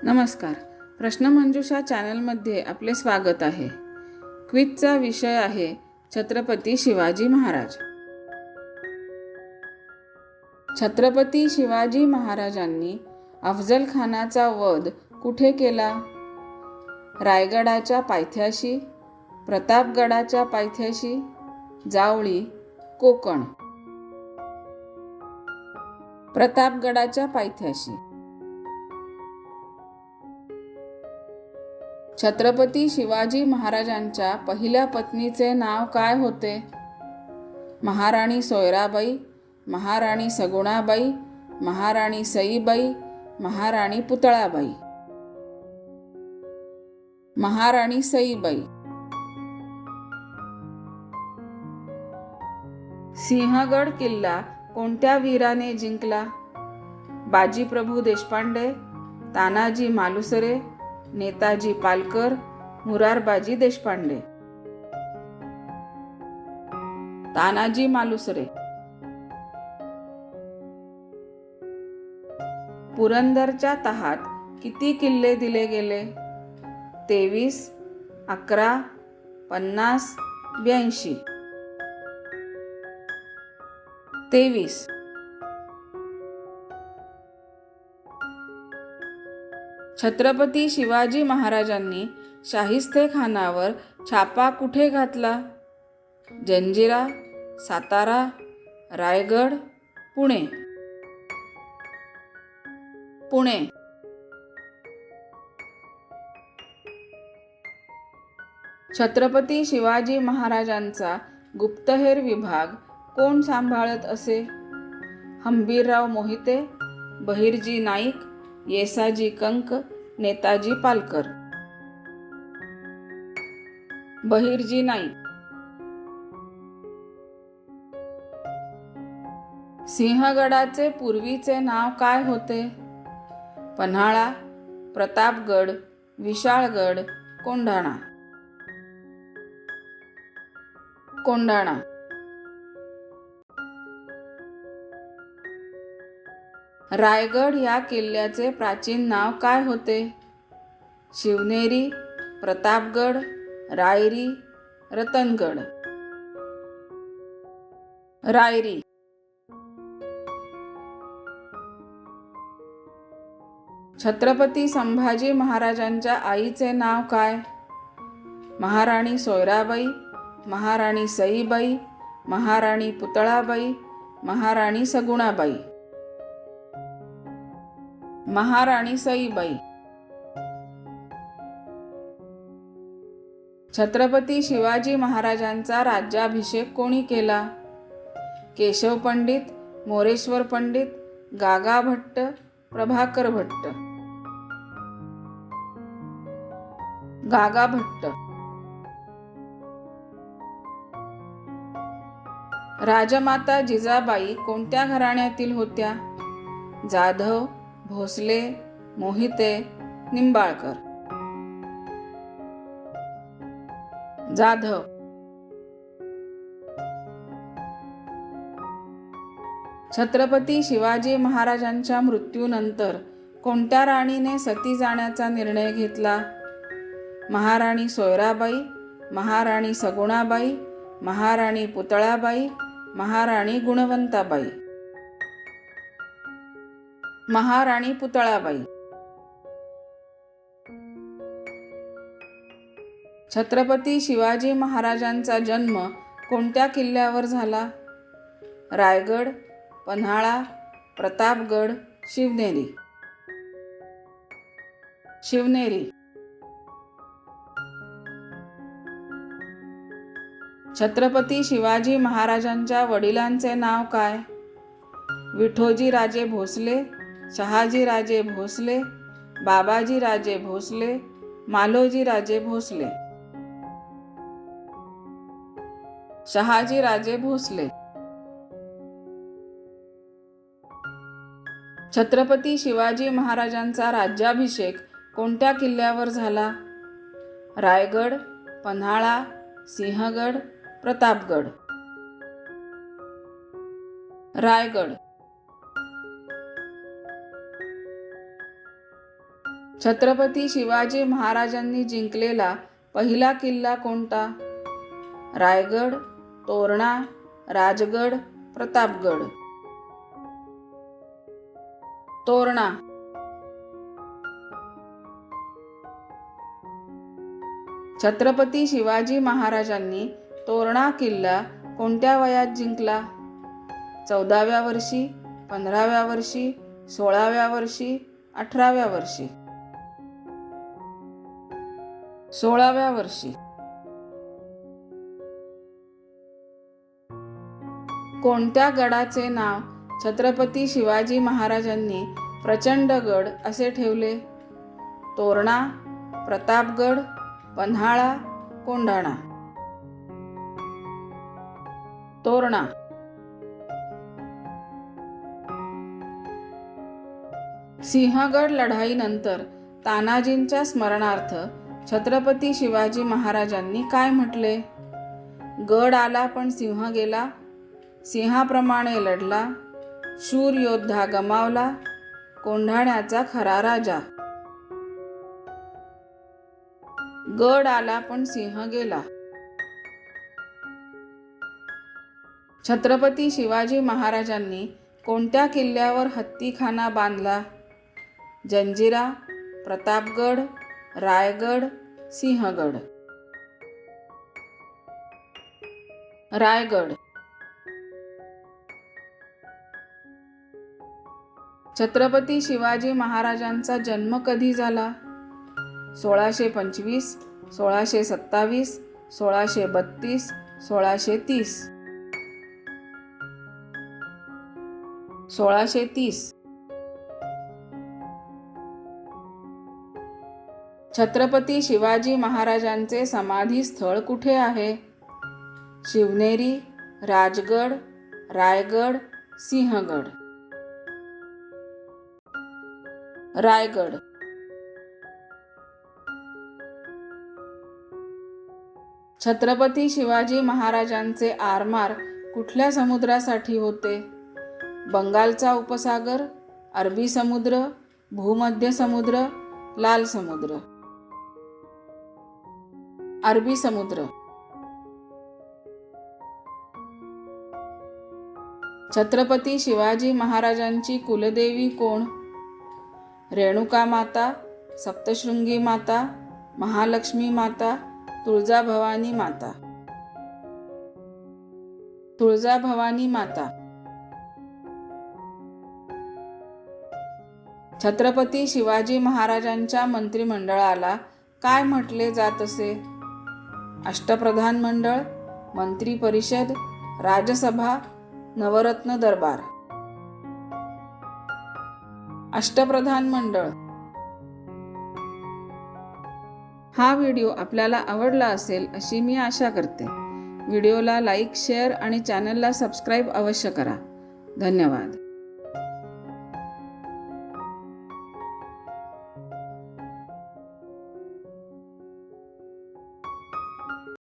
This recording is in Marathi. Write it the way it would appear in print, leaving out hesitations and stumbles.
नमस्कार. प्रश्नमंजुषा चॅनलमध्ये आपले स्वागत आहे. क्विजचा विषय आहे छत्रपती शिवाजी महाराज. छत्रपती शिवाजी महाराजांनी अफजल खानाचा वध कुठे केला? रायगडाच्या पायथ्याशी, प्रतापगडाच्या पायथ्याशी, जावळी, कोकण. प्रतापगडाच्या पायथ्याशी. छत्रपती शिवाजी महाराजांच्या पहिल्या पत्नीचे नाव काय होते? महाराणी सोयराबाई, महाराणी सगुणाबाई, महाराणी सईबाई, महाराणी पुतळाबाई. महाराणी सईबाई. सिंहगड किल्ला कोणत्या वीराने जिंकला? बाजीप्रभू देशपांडे, तानाजी मालुसरे, नेताजी पालकर, मुरारबाजी देशपांडे. तानाजी मालुसरे. पुरंदरच्या तहात किती किल्ले दिले गेले? 23, 11, 50, 82. 23. छत्रपती शिवाजी महाराजांनी शाहिस्तेखानावर छापा कुठे घातला? जंजिरा, सातारा, रायगड, पुणे. पुणे. छत्रपती शिवाजी महाराजांचा गुप्तहेर विभाग कोण सांभाळत असे? हंबीरराव मोहिते, बहिर्जी नाईक, येसाजी कंक, नेताजी पालकर. बहिर्जी नाईक. सिंहगडाचे पूर्वीचे नाव काय होते? पन्हाळा, प्रतापगड, विशाळगड, कोंढाणा. कोंढाणा. रायगड या किल्ल्याचे प्राचीन नाव काय होते? शिवनेरी, प्रतापगड, रायरी, रतनगड. रायरी. छत्रपती संभाजी महाराजांच्या आईचे नाव काय? महाराणी सोयराबाई, महाराणी सईबाई, महाराणी पुतळाबाई, महाराणी सगुणाबाई. महाराणी सईबाई. छत्रपती शिवाजी महाराजांचा राज्याभिषेक कोणी केला? केशव पंडित, मोरेश्वर पंडित, गागा भट्ट, प्रभाकर भट्ट. गागा भट्ट. राजमाता जिजाबाई कोणत्या घराण्यातील होत्या? जाधव, भोसले, मोहिते, निंबाळकर. जाधव. छत्रपती शिवाजी महाराजांच्या मृत्यूनंतर कोणत्या राणीने सती जाण्याचा निर्णय घेतला? महाराणी सोयराबाई, महाराणी सगुणाबाई, महाराणी पुतळाबाई, महाराणी गुणवंताबाई. महाराणी पुतळाबाई. छत्रपती शिवाजी महाराजांचा जन्म कोणत्या किल्ल्यावर झाला? रायगड, पन्हाळा, प्रतापगड, शिवनेरी. शिवनेरी. छत्रपती शिवाजी महाराजांच्या वडिलांचे नाव काय? विठोजी राजे भोसले, शहाजी राजे भोसले, बाबाजी राजे भोसले, मालोजी राजे भोसले. शहाजी राजे भोसले. छत्रपती शिवाजी महाराजांचा राज्याभिषेक कोणत्या किल्ल्यावर झाला? रायगड, पन्हाळा, सिंहगड, प्रतापगड. रायगड. छत्रपती शिवाजी महाराजांनी जिंकलेला पहिला किल्ला कोणता? रायगड, तोरणा, राजगड, प्रतापगड. तोरणा. छत्रपती शिवाजी महाराजांनी तोरणा किल्ला कोणत्या वयात जिंकला? 14व्या वर्षी, 15व्या वर्षी, 16व्या वर्षी, 18व्या वर्षी. 16व्या वर्षी. कोणत्या गडाचे नाव छत्रपती शिवाजी महाराजांनी प्रचंडगड असे ठेवले? तोरणा, प्रतापगड, पन्हाळा, कोंढाणा. तोरणा. सिंहगड लढाईनंतर तानाजींच्या स्मरणार्थ छत्रपती शिवाजी महाराजांनी काय म्हटले? गड आला पण सिंह गेला, सिंहाप्रमाणे लढला, शूर योद्धा गमावला, कोंढाण्याचा खरा राजा. गड आला पण सिंह गेला. छत्रपती शिवाजी महाराजांनी कोणत्या किल्ल्यावर हत्तीखाना बांधला? जंजिरा, प्रतापगड, रायगड, सिंहगड. रायगड. छत्रपती शिवाजी महाराजांचा जन्म कधी झाला? 1625, 1627, 1632, 1630. 1630. छत्रपती शिवाजी महाराजांचे समाधी स्थळ कुठे आहे? शिवनेरी, राजगड, रायगड, सिंहगड. रायगड. छत्रपती शिवाजी महाराजांचे आरमार कुठल्या समुद्रासाठी होते? बंगालचा उपसागर, अरबी समुद्र, भूमध्य समुद्र, लाल समुद्र. अरबी समुद्र. छत्रपती शिवाजी महाराजांची कुलदेवी कोण? रेणुका माता, सप्तशृंगी माता, महालक्ष्मी माता, तुळजाभवानी माता. तुळजाभवानी माता. छत्रपती शिवाजी महाराजांच्या मंत्रिमंडळाला काय म्हटले जात असे? अष्टप्रधान मंडळ, मंत्री परिषद, राजसभा, नवरत्न दरबार. अष्टप्रधान मंडळ. हा व्हिडिओ आपल्याला आवडला असेल अशी मी आशा करते. व्हिडिओला लाईक, शेअर आणि चॅनलला सबस्क्राईब अवश्य करा. धन्यवाद.